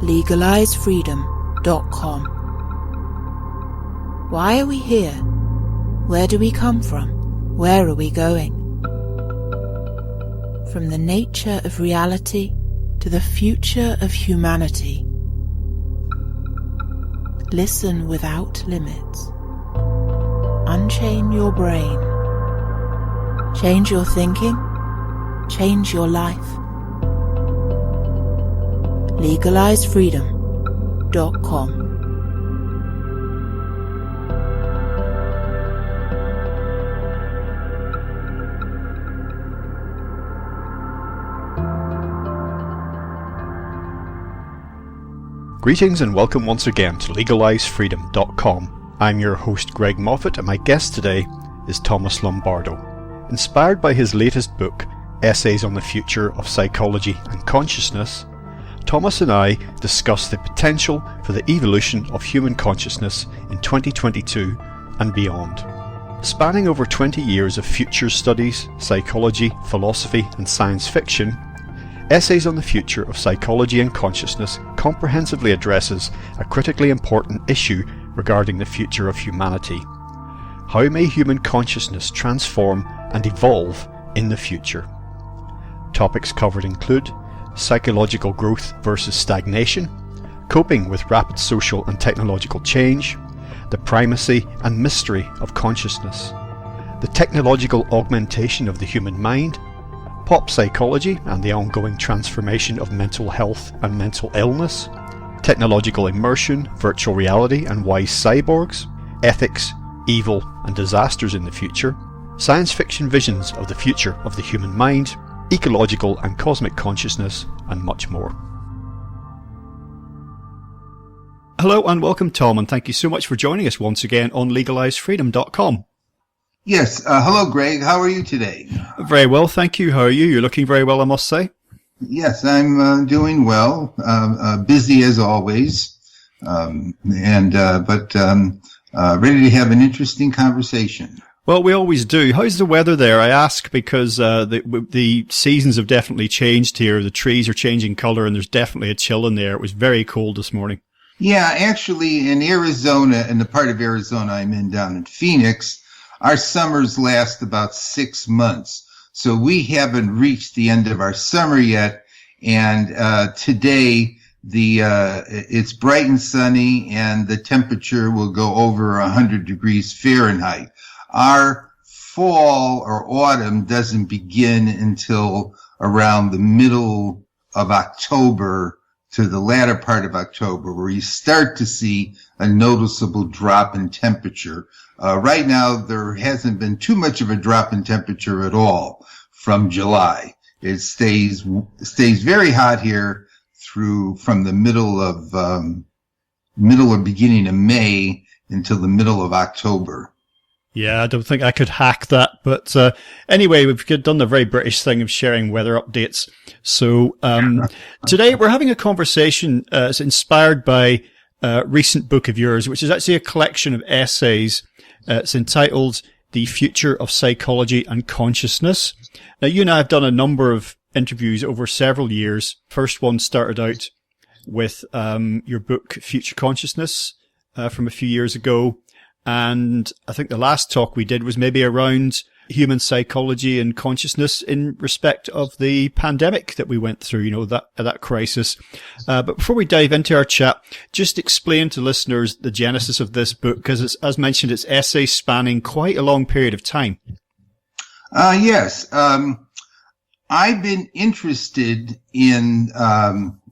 legalizefreedom.com. Why are we here? Where do we come from? Where are we going? From the nature of reality to the future of humanity. Listen without limits. Unchain your brain. Change your thinking. Change your life. legalizefreedom.com. Greetings and welcome once again to legalizefreedom.com. I'm your host Greg Moffitt, and my guest today is Thomas Lombardo. Inspired by his latest book, Essays on the Future of Psychology and Consciousness, Thomas and I discuss the potential for the evolution of human consciousness in 2022 and beyond. Spanning over 20 years of futures studies, psychology, philosophy and science fiction, Essays on the Future of Psychology and Consciousness comprehensively addresses a critically important issue regarding the future of humanity. How may human consciousness transform and evolve in the future? Topics covered include psychological growth versus stagnation, coping with rapid social and technological change, the primacy and mystery of consciousness, the technological augmentation of the human mind, pop psychology and the ongoing transformation of mental health and mental illness, technological immersion, virtual reality and wise cyborgs, ethics, evil and disasters in the future, science fiction visions of the future of the human mind, ecological and cosmic consciousness, and much more. Hello and welcome, Tom, and thank you so much for joining us once again on legalizefreedom.com. Yes. Hello, Greg. How are you today? Very well, thank you. How are you? You're looking very well, I must say. Yes, I'm doing well. Busy as always, but ready to have an interesting conversation. Well, we always do. How's the weather there? I ask because the seasons have definitely changed here. The trees are changing colour and there's definitely a chill in there. It was very cold this morning. Yeah, actually in Arizona, in the part of Arizona I'm in down in Phoenix, our summers last about 6 months. So we haven't reached the end of our summer yet. And today it's bright and sunny and the temperature will go over 100 degrees Fahrenheit. Our fall or autumn doesn't begin until around the middle of October to the latter part of October, where you start to see a noticeable drop in temperature. Right now, there hasn't been too much of a drop in temperature at all from July. It stays very hot here from the middle or beginning of May until the middle of October. Yeah, I don't think I could hack that. But anyway, we've done the very British thing of sharing weather updates. So today we're having a conversation inspired by a recent book of yours, which is actually a collection of essays. It's entitled The Future of Psychology and Consciousness. Now, you and I have done a number of interviews over several years. First one started out with your book, Future Consciousness, from a few years ago. And I think the last talk we did was maybe around human psychology and consciousness in respect of the pandemic that we went through, that crisis. But before we dive into our chat, just explain to listeners the genesis of this book, because it's, as mentioned, it's essays spanning quite a long period of time. Yes. I've been interested in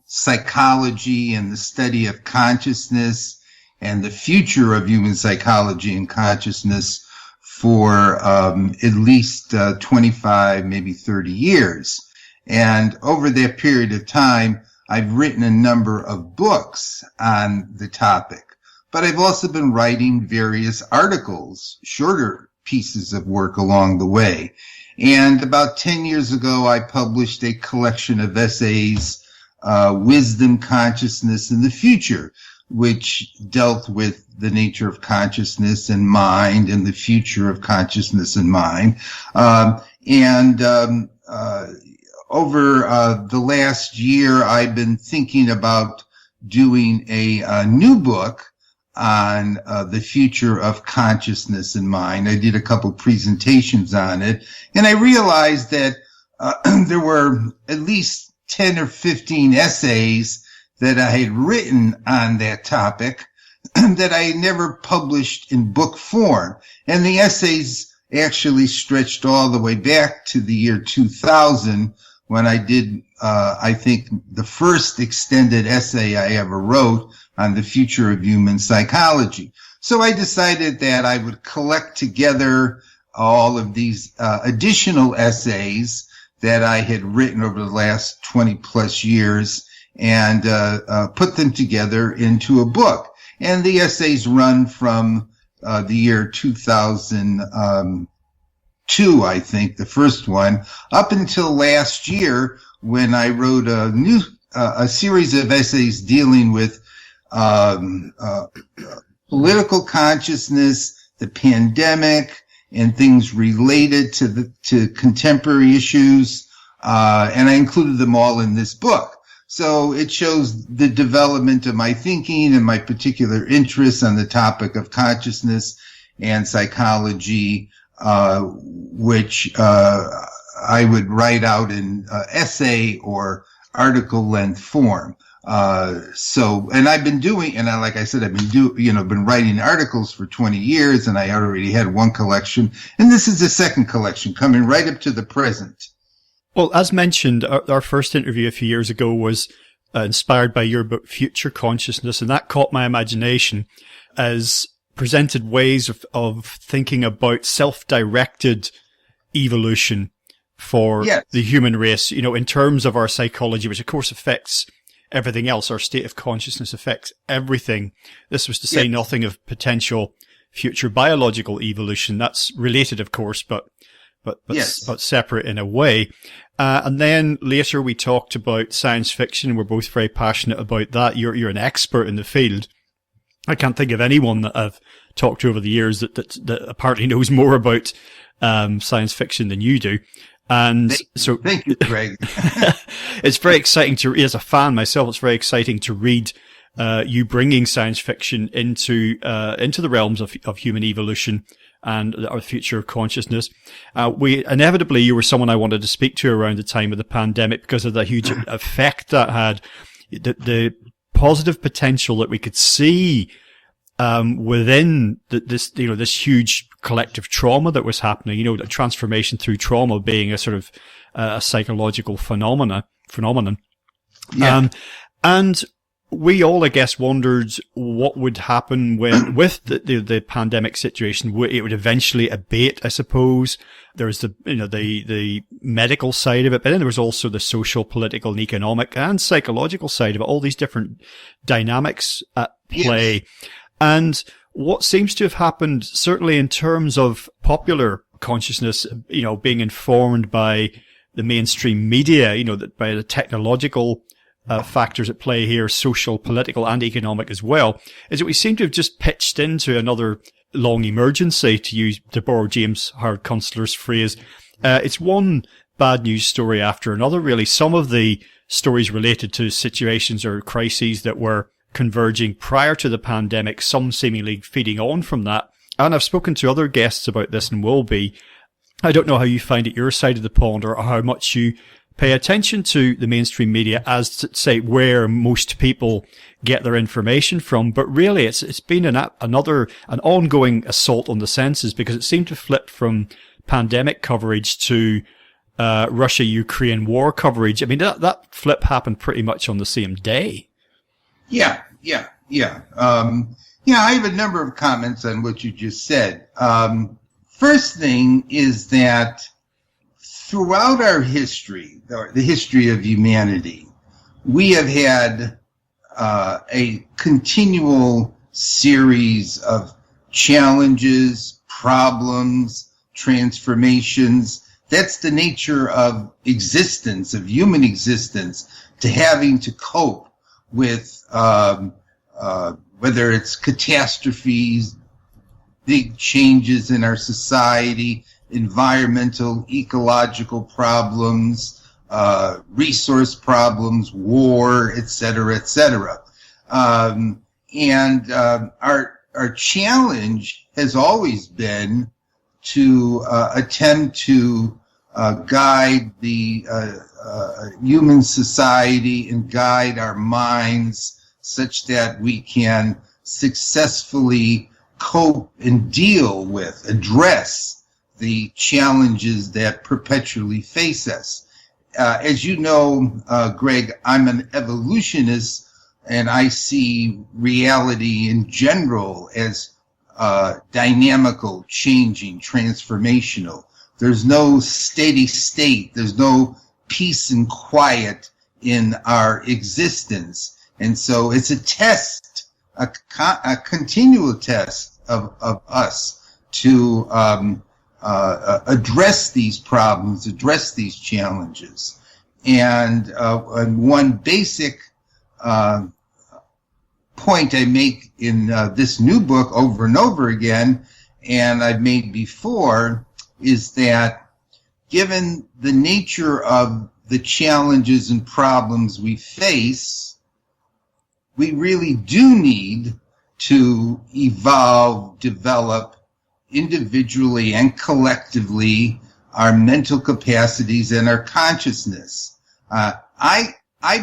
psychology and the study of consciousness and the future of human psychology and consciousness for at least 25, maybe 30 years. And over that period of time, I've written a number of books on the topic. But I've also been writing various articles, shorter pieces of work along the way. And about 10 years ago, I published a collection of essays, Wisdom, Consciousness, and the Future, which dealt with the nature of consciousness and mind and the future of consciousness and mind. Over the last year, I've been thinking about doing a new book on the future of consciousness in mind. I did a couple presentations on it, and I realized that there were at least 10 or 15 essays that I had written on that topic that I never published in book form. And the essays actually stretched all the way back to the year 2000 when I did, I think, the first extended essay I ever wrote on the future of human psychology. So I decided that I would collect together all of these additional essays that I had written over the last 20 plus years and put them together into a book. And the essays run from the year 2002, I think, the first one, up until last year when I wrote a series of essays dealing with political consciousness, the pandemic, and things related to contemporary issues, and I included them all in this book. So it shows the development of my thinking and my particular interests on the topic of consciousness and psychology, which I would write out in essay or article length form. And I've been doing, and like I said, I've been writing articles for 20 years, and I already had one collection, and this is the second collection coming right up to the present. Well, as mentioned, our first interview a few years ago was inspired by your book, Future Consciousness, and that caught my imagination as presented ways of thinking about self-directed evolution for the human race, in terms of our psychology, which of course affects everything else. Our state of consciousness affects everything. This was to say nothing of potential future biological evolution. That's related, of course, but separate in a way. And then later we talked about science fiction. We're both very passionate about that. You're an expert in the field. I can't think of anyone that I've talked to over the years that apparently knows more about science fiction than you do. And thank you, Greg. It's very exciting as a fan myself, it's very exciting to read you bringing science fiction into the realms of human evolution and our future of consciousness. You were someone I wanted to speak to around the time of the pandemic because of the huge effect that had, the positive potential that we could see within this huge collective trauma that was happening, the transformation through trauma being a sort of a psychological phenomenon. Yeah. And we all, I guess, wondered what would happen with the pandemic situation. It would eventually abate, I suppose. There was the medical side of it, but then there was also the social, political, and economic and psychological side of it, all these different dynamics at play. Yes. And what seems to have happened, certainly in terms of popular consciousness, being informed by the mainstream media, by the technological factors at play here, social, political, and economic as well, is that we seem to have just pitched into another long emergency, to borrow James Howard Kunstler's phrase. It's one bad news story after another, really. Some of the stories related to situations or crises that were converging prior to the pandemic, some seemingly feeding on from that. And I've spoken to other guests about this and will be. I don't know how you find it your side of the pond or how much you pay attention to the mainstream media as to say where most people get their information from. But really it's been an ongoing assault on the senses, because it seemed to flip from pandemic coverage to Russia-Ukraine war coverage. I mean, that flip happened pretty much on the same day. Yeah. I have a number of comments on what you just said. First thing is that throughout our history, the history of humanity, we have had a continual series of challenges, problems, transformations. That's the nature of existence, of human existence, to having to cope with whether it's catastrophes, big changes in our society, environmental, ecological problems, resource problems, war, etc., etc. Our challenge has always been to attempt to guide the human society and guide our minds such that we can successfully cope and deal with, address the challenges that perpetually face us. As you know, Greg, I'm an evolutionist, and I see reality in general as dynamical, changing, transformational. There's no steady state. There's no peace and quiet in our existence. And so it's a test, a continual test of us to address these problems, address these challenges. And one basic point I make in this new book over and over again, and I've made before, is that given the nature of the challenges and problems we face, we really do need to evolve, develop individually and collectively our mental capacities and our consciousness. I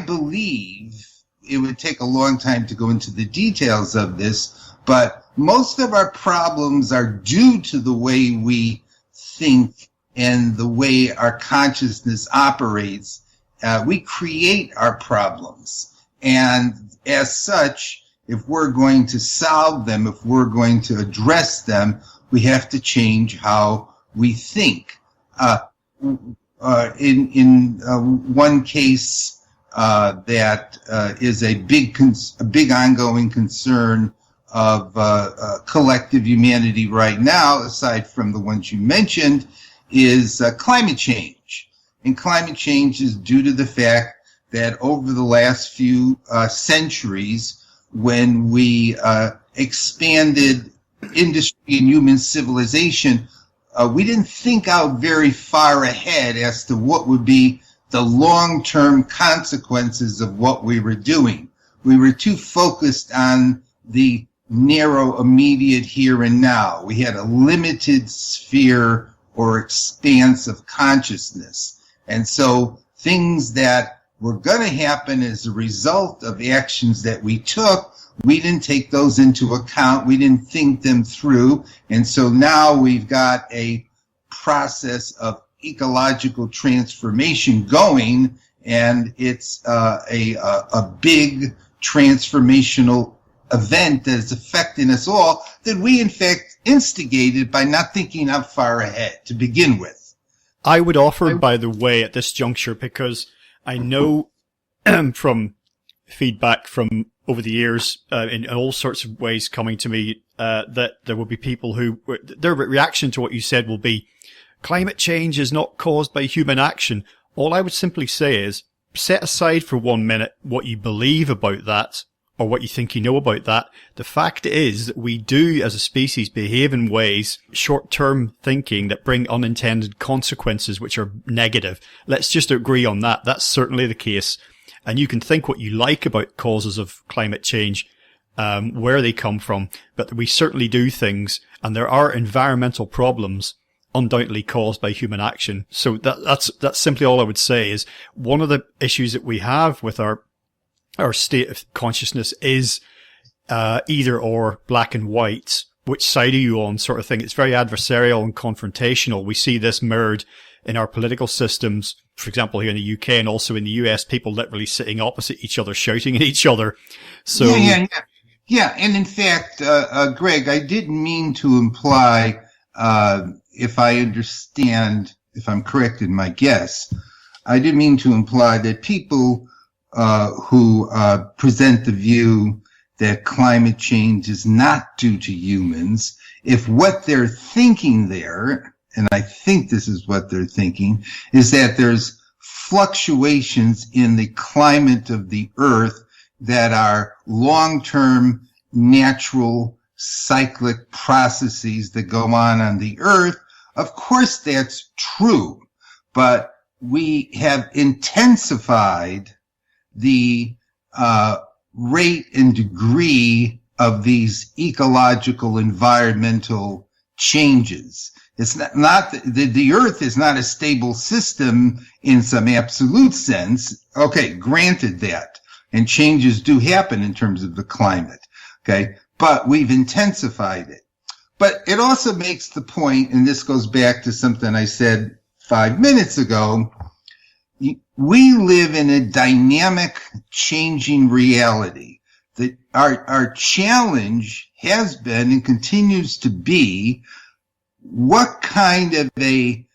believe it would take a long time to go into the details of this, but most of our problems are due to the way we think and the way our consciousness operates. We create our problems. And as such, if we're going to solve them, if we're going to address them, we have to change how we think. In one case that is a big ongoing concern of collective humanity right now, aside from the ones you mentioned, is climate change. And climate change is due to the fact that over the last few centuries, when we expanded industry and human civilization, we didn't think out very far ahead as to what would be the long-term consequences of what we were doing. We were too focused on the narrow, immediate here and now. We had a limited sphere or expanse of consciousness. And so things that were going to happen as a result of actions that we took, we didn't take those into account. We didn't think them through. And so now we've got a process of ecological transformation going, and it's a big transformational event that is affecting us all that we, in fact, instigated by not thinking out far ahead to begin with. I would offer, by the way, at this juncture, because I know from feedback from over the years in all sorts of ways coming to me that there will be people who, their reaction to what you said will be, climate change is not caused by human action. All I would simply say is, set aside for 1 minute what you believe about that, or what you think you know about that. The fact is that we do, as a species, behave in ways, short-term thinking, that bring unintended consequences which are negative. Let's just agree on that. That's certainly the case. And you can think what you like about causes of climate change, where they come from, but we certainly do things, and there are environmental problems undoubtedly caused by human action. So that's simply all I would say. Is one of the issues that we have with our state of consciousness is either or, black and white. Which side are you on, sort of thing. It's very adversarial and confrontational. We see this mirrored in our political systems. For example, here in the UK and also in the US, people literally sitting opposite each other, shouting at each other. So yeah. And in fact, Greg, I didn't mean to imply, if I understand, if I'm correct in my guess, I didn't mean to imply that people who present the view that climate change is not due to humans, if what they're thinking there, and I think this is what they're thinking, is that there's fluctuations in the climate of the Earth that are long-term natural cyclic processes that go on the Earth. Of course, that's true, but we have intensified the rate and degree of these ecological environmental changes. It's not the Earth is not a stable system in some absolute sense. Okay, granted that. And changes do happen in terms of the climate. Okay, but we've intensified it. But it also makes the point, and this goes back to something I said 5 minutes ago, we live in a dynamic, changing reality. That our challenge has been and continues to be, what kind of a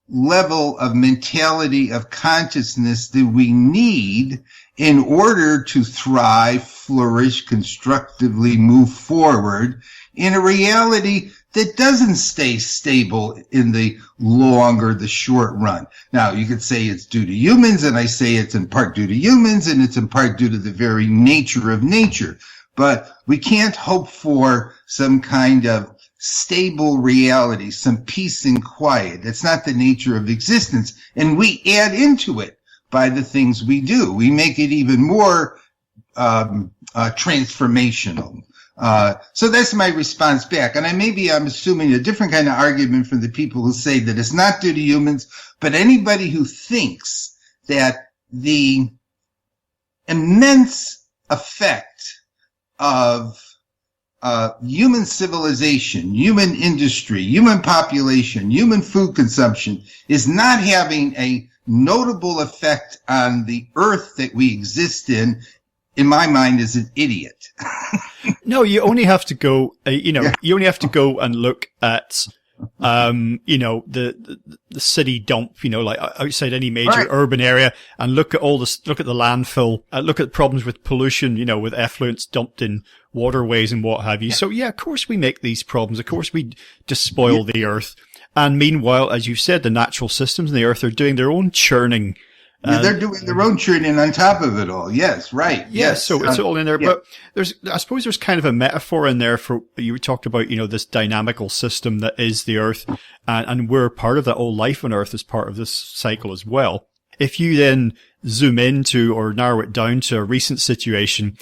level of mentality of consciousness do we need in order to thrive, flourish, constructively move forward in a reality that doesn't stay stable in the long or the short run? Now, you could say it's due to humans, and I say it's in part due to humans, and it's in part due to the very nature of nature. But we can't hope for some kind of stable reality, some peace and quiet. That's not the nature of existence. And we add into it by the things we do. We make it even more transformational. So that's my response back. And I'm assuming a different kind of argument from the people who say that it's not due to humans, but anybody who thinks that the immense effect of human civilization, human industry, human population, human food consumption is not having a notable effect on the earth that we exist in my mind, is an idiot. No, you only have to go, you only have to go and look at, the city dump, like outside any major urban area, and look at look at the landfill, look at problems with pollution, with effluents dumped in waterways and what have you. So yeah, of course we make these problems. Of course we despoil the earth. And meanwhile, as you said, the natural systems in the earth are doing their own churning. They're doing their own churning on top of it all. Yes, right. Yes. So it's all in there. Yeah. But I suppose there's kind of a metaphor in there for, you talked about, this dynamical system that is the earth. And we're part of that. All life on earth is part of this cycle as well. If you then zoom into or narrow it down to a recent situation,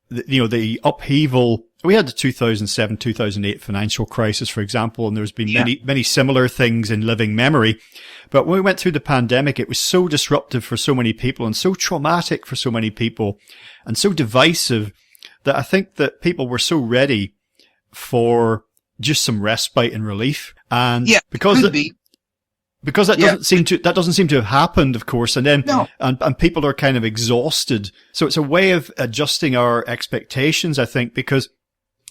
the upheaval, we had the 2007, 2008 financial crisis, for example, and there's been many similar things in living memory. But when we went through the pandemic, it was so disruptive for so many people and so traumatic for so many people and so divisive that I think that people were so ready for just some respite and relief. And because that doesn't seem to have happened, of course. And then, and people are kind of exhausted. So it's a way of adjusting our expectations, I think, because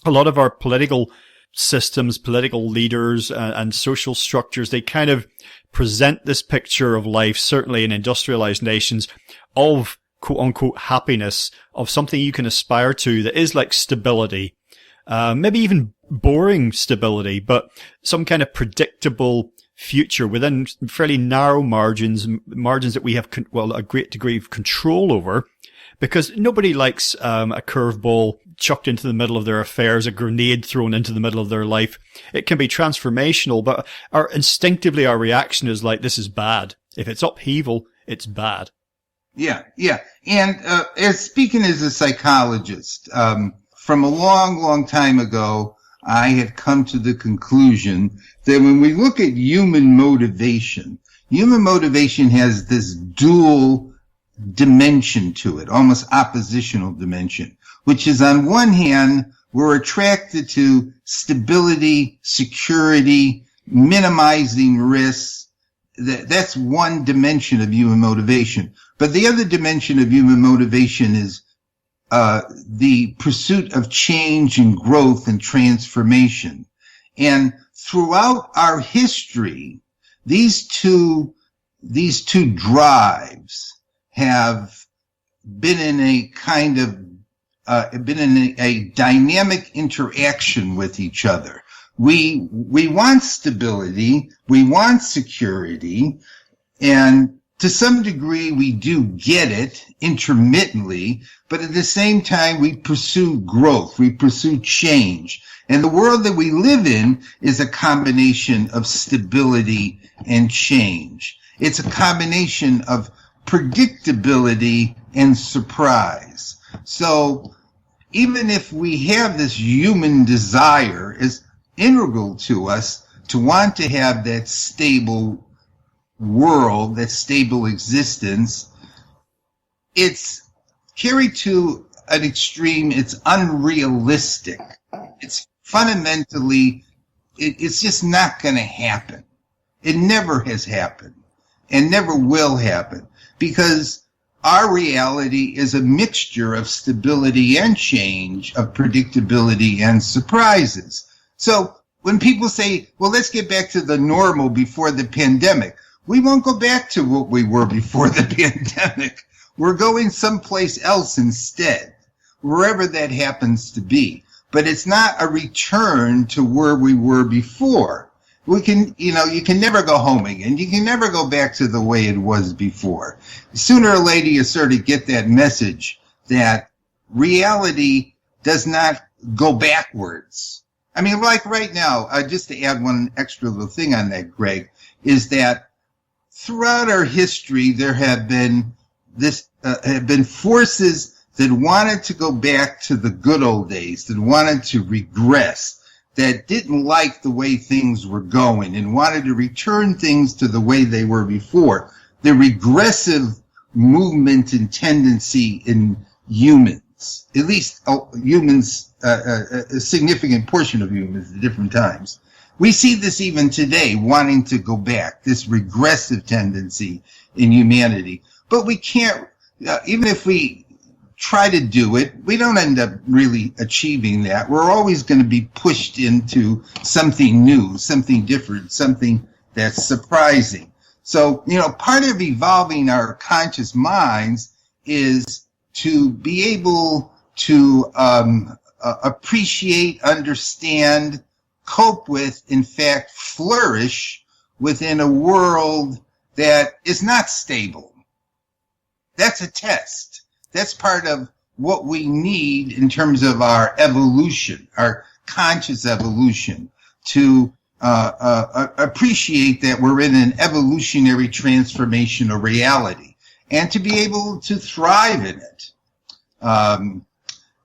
a lot of our political systems, political leaders, and social structures, they kind of present this picture of life, certainly in industrialized nations, of quote unquote happiness, of something you can aspire to that is like stability, maybe even boring stability, but some kind of predictable future within fairly narrow margins that we have, a great degree of control over. Because nobody likes a curveball chucked into the middle of their affairs, a grenade thrown into the middle of their life. It can be transformational, but instinctively our reaction is like, this is bad. If it's upheaval, it's bad. Yeah. And speaking as a psychologist, from a long, long time ago, I had come to the conclusion that when we look at human motivation has this dual dimension to it, almost oppositional dimension, which is on one hand, we're attracted to stability, security, minimizing risks. That's one dimension of human motivation. But the other dimension of human motivation is the pursuit of change and growth and transformation. And throughout our history, these two drives have been in a kind of a dynamic interaction with each other. We want stability, we want security, and to some degree we do get it intermittently, but at the same time we pursue growth, we pursue change. And the world that we live in is a combination of stability and change. It's a combination of predictability and surprise. So even if we have this human desire, is integral to us to want to have that stable world, that stable existence, it's carried to an extreme. It's unrealistic. It's fundamentally, it's just not going to happen. It never has happened and never will happen, because our reality is a mixture of stability and change, of predictability and surprises. So when people say, well, let's get back to the normal before the pandemic, we won't go back to what we were before the pandemic. We're going someplace else instead, wherever that happens to be. But it's not a return to where we were before. We can, you can never go home again. You can never go back to the way it was before. Sooner or later, you sort of get that message that reality does not go backwards. I mean, like right now, just to add one extra little thing on that, Greg, is that throughout our history, there have been forces that wanted to go back to the good old days, that wanted to regress, that didn't like the way things were going and wanted to return things to the way they were before. The regressive movement and tendency in humans, at least humans, a significant portion of humans at different times. We see this even today, wanting to go back, this regressive tendency in humanity. But we can't, even if we try to do it, we don't end up really achieving that. We're always going to be pushed into something new, something different, something that's surprising. So, part of evolving our conscious minds is to be able to appreciate, understand, cope with, in fact, flourish within a world that is not stable. That's a test. That's part of what we need in terms of our evolution, our conscious evolution, to appreciate that we're in an evolutionary transformation of reality and to be able to thrive in it.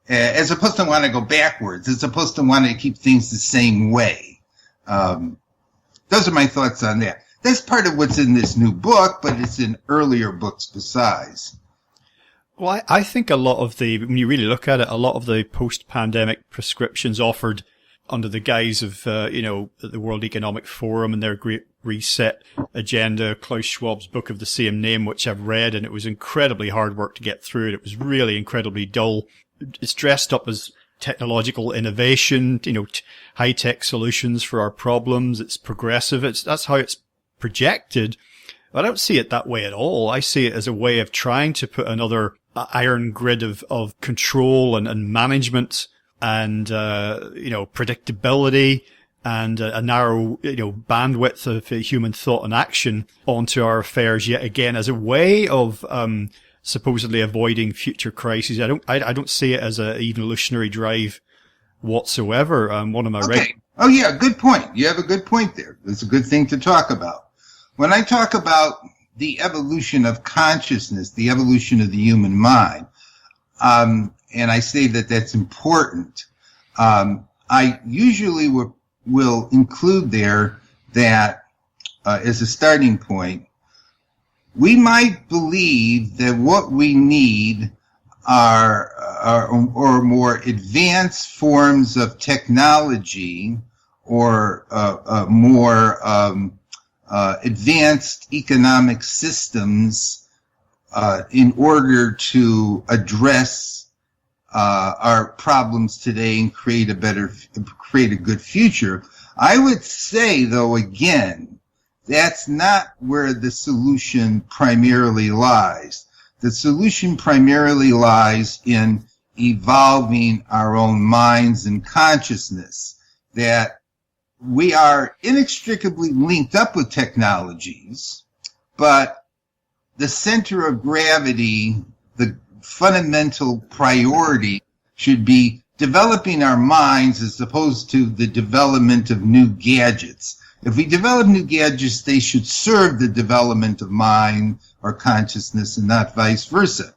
As opposed to want to go backwards, as opposed to want to keep things the same way. Those are my thoughts on that. That's part of what's in this new book, but it's in earlier books besides. Well, I think a lot of when you really look at it, a lot of the post-pandemic prescriptions offered under the guise of, the World Economic Forum and their Great Reset agenda, Klaus Schwab's book of the same name, which I've read, and it was incredibly hard work to get through it. It was really incredibly dull. It's dressed up as technological innovation, high-tech solutions for our problems. It's progressive. That's how it's projected. I don't see it that way at all. I see it as a way of trying to put another iron grid of control and management and, predictability and a narrow, bandwidth of human thought and action onto our affairs yet again as a way of, supposedly avoiding future crises. I don't see it as a evolutionary drive whatsoever. One of my Oh yeah, good point. You have a good point there. It's a good thing to talk about. When I talk about the evolution of consciousness, the evolution of the human mind, and I say that that's important, I usually will include there that as a starting point, we might believe that what we need are more advanced forms of technology or more advanced economic systems in order to address our problems today and create a good future. I would say, though, again, that's not where the solution primarily lies. The solution primarily lies in evolving our own minds and consciousness, that we are inextricably linked up with technologies, but the center of gravity, the fundamental priority, should be developing our minds as opposed to the development of new gadgets. If we develop new gadgets, they should serve the development of mind or consciousness and not vice versa.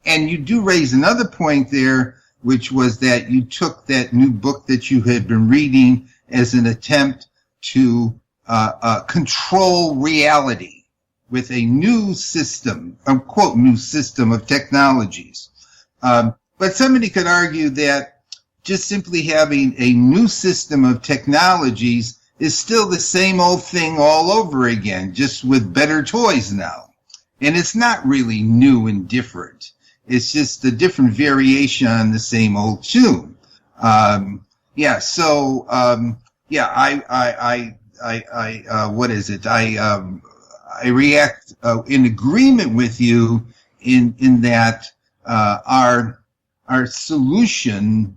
And you do raise another point there, which was that you took that new book that you had been reading as an attempt to control reality with a new system, unquote, new system of technologies. But somebody could argue that just simply having a new system of technologies is still the same old thing all over again, just with better toys now. And it's not really new and different. It's just a different variation on the same old tune. What is it? I react in agreement with you in that our solution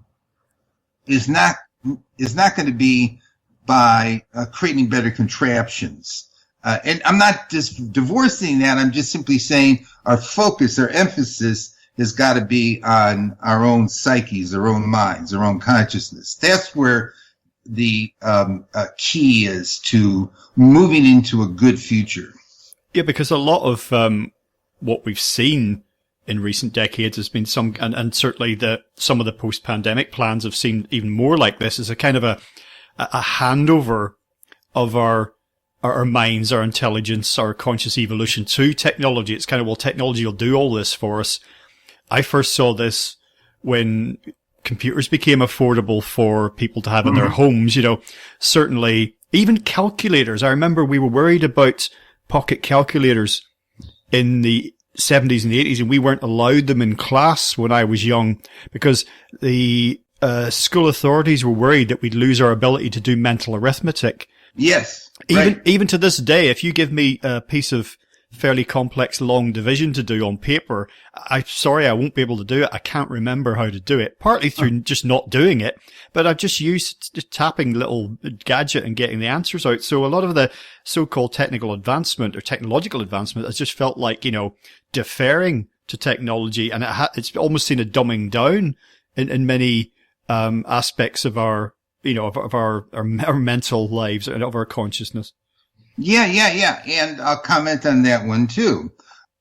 is not going to be by creating better contraptions. And I'm not just divorcing that. I'm just simply saying our focus, our emphasis has got to be on our own psyches, our own minds, our own consciousness. That's where the key is to moving into a good future. Yeah, because a lot of what we've seen in recent decades has been and certainly some of the post-pandemic plans have seemed even more like this, as a kind of a handover of our minds, our intelligence, our conscious evolution to technology. It's kind of, well, technology will do all this for us. I first saw this when computers became affordable for people to have in their homes. Certainly even calculators. I remember we were worried about pocket calculators in the 70s and the 80s, and we weren't allowed them in class when I was young because the school authorities were worried that we'd lose our ability to do mental arithmetic. Yes. Even to this day, if you give me a piece of fairly complex long division to do on paper, I'm sorry, I won't be able to do it. I can't remember how to do it, partly through just not doing it, but I've just used tapping little gadget and getting the answers out. So a lot of the so-called technical advancement or technological advancement has just felt like, deferring to technology, and it's almost seen a dumbing down in many aspects of our our mental lives and of our consciousness. Yeah. And I'll comment on that one too.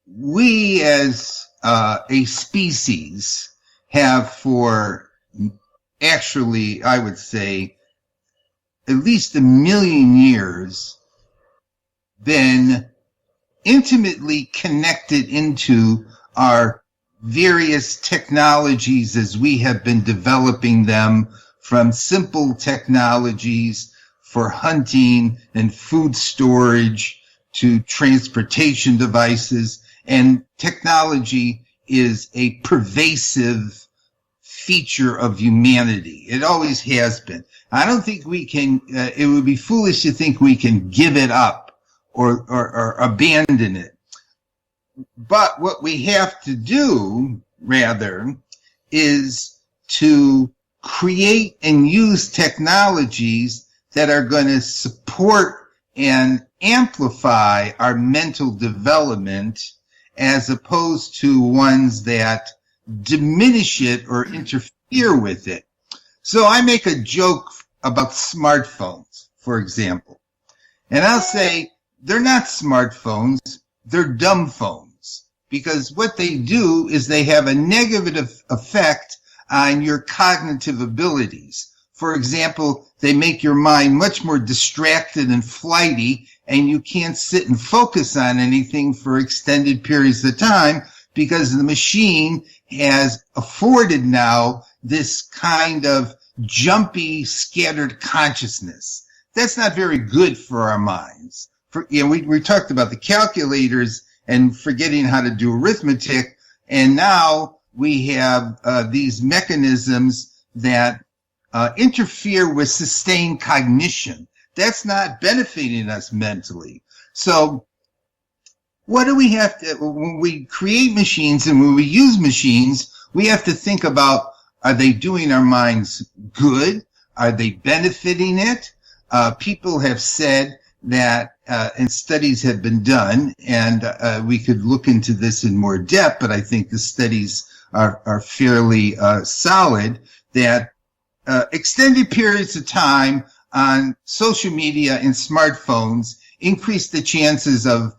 We as a species have for actually, I would say, at least 1 million years been intimately connected into our various technologies as we have been developing them, from simple technologies for hunting and food storage to transportation devices. And technology is a pervasive feature of humanity. It always has been. I don't think we can, it would be foolish to think we can give it up or abandon it. But what we have to do, rather, is to create and use technologies that are going to support and amplify our mental development, as opposed to ones that diminish it or interfere with it. So I make a joke about smartphones, for example, and I'll say they're not smartphones, they're dumb phones, because what they do is they have a negative effect on your cognitive abilities. For example, they make your mind much more distracted and flighty, and you can't sit and focus on anything for extended periods of time because the machine has afforded now this kind of jumpy, scattered consciousness. That's not very good for our minds. We talked about the calculators and forgetting how to do arithmetic, and now we have these mechanisms that interfere with sustained cognition. That's not benefiting us mentally. So what do we have to, when we create machines and when we use machines, we have to think about, are they doing our minds good? Are they benefiting it? People have said that, and studies have been done, and we could look into this in more depth, but I think the studies are fairly solid, that extended periods of time on social media and smartphones increase the chances of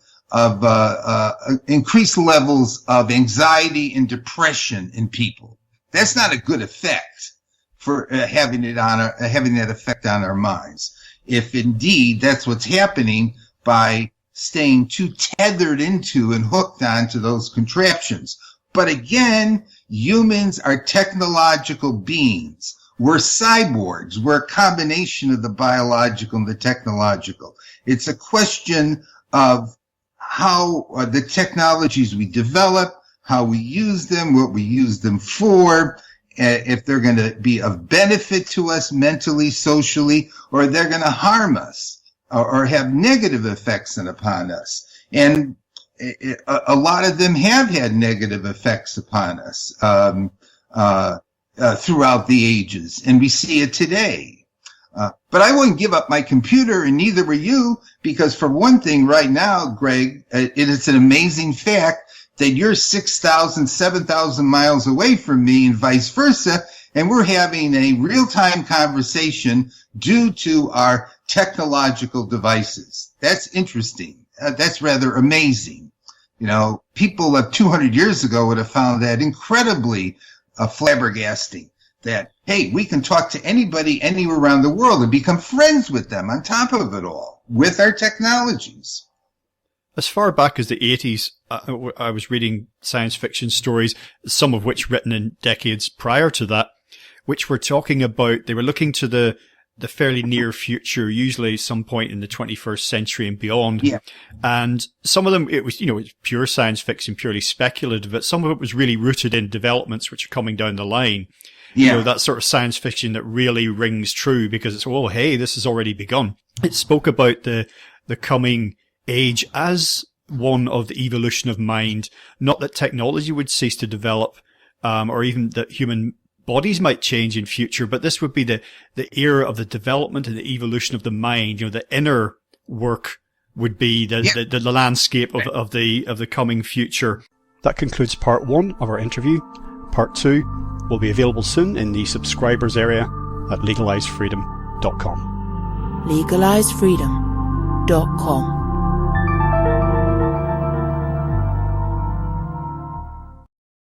increased levels of anxiety and depression in people. That's not a good effect for having that effect on our minds. If indeed that's what's happening by staying too tethered into and hooked onto those contraptions. But again, humans are technological beings. We're cyborgs. We're a combination of the biological and the technological. It's a question of how the technologies we develop, how we use them, what we use them for, if they're going to be of benefit to us mentally, socially, or they're going to harm us or have negative effects upon us. And a lot of them have had negative effects upon us throughout the ages, and we see it today. But I wouldn't give up my computer, and neither will you, because for one thing right now, Greg, it is an amazing fact that you're 6,000, 7,000 miles away from me and vice versa, and we're having a real-time conversation due to our technological devices. That's interesting. That's rather amazing. You know, people of 200 years ago would have found that incredibly flabbergasting. That, hey, we can talk to anybody anywhere around the world and become friends with them on top of it all with our technologies. As far back as the 80s, I was reading science fiction stories, some of which written in decades prior to that, which were talking about, they were looking to the fairly near future, usually some point in the 21st century and beyond. Yeah. And some of them, it was, it's pure science fiction, purely speculative, but some of it was really rooted in developments which are coming down the line. Yeah. That sort of science fiction that really rings true because it's, oh, hey, this has already begun. It spoke about the coming age as one of the evolution of mind, not that technology would cease to develop, or even that human bodies might change in future, but this would be the era of the development and the evolution of the mind. The inner work would be the landscape of the coming future. That concludes part 1 of our interview. Part 2 will be available soon in the subscribers area at legalizefreedom.com. legalizefreedom.com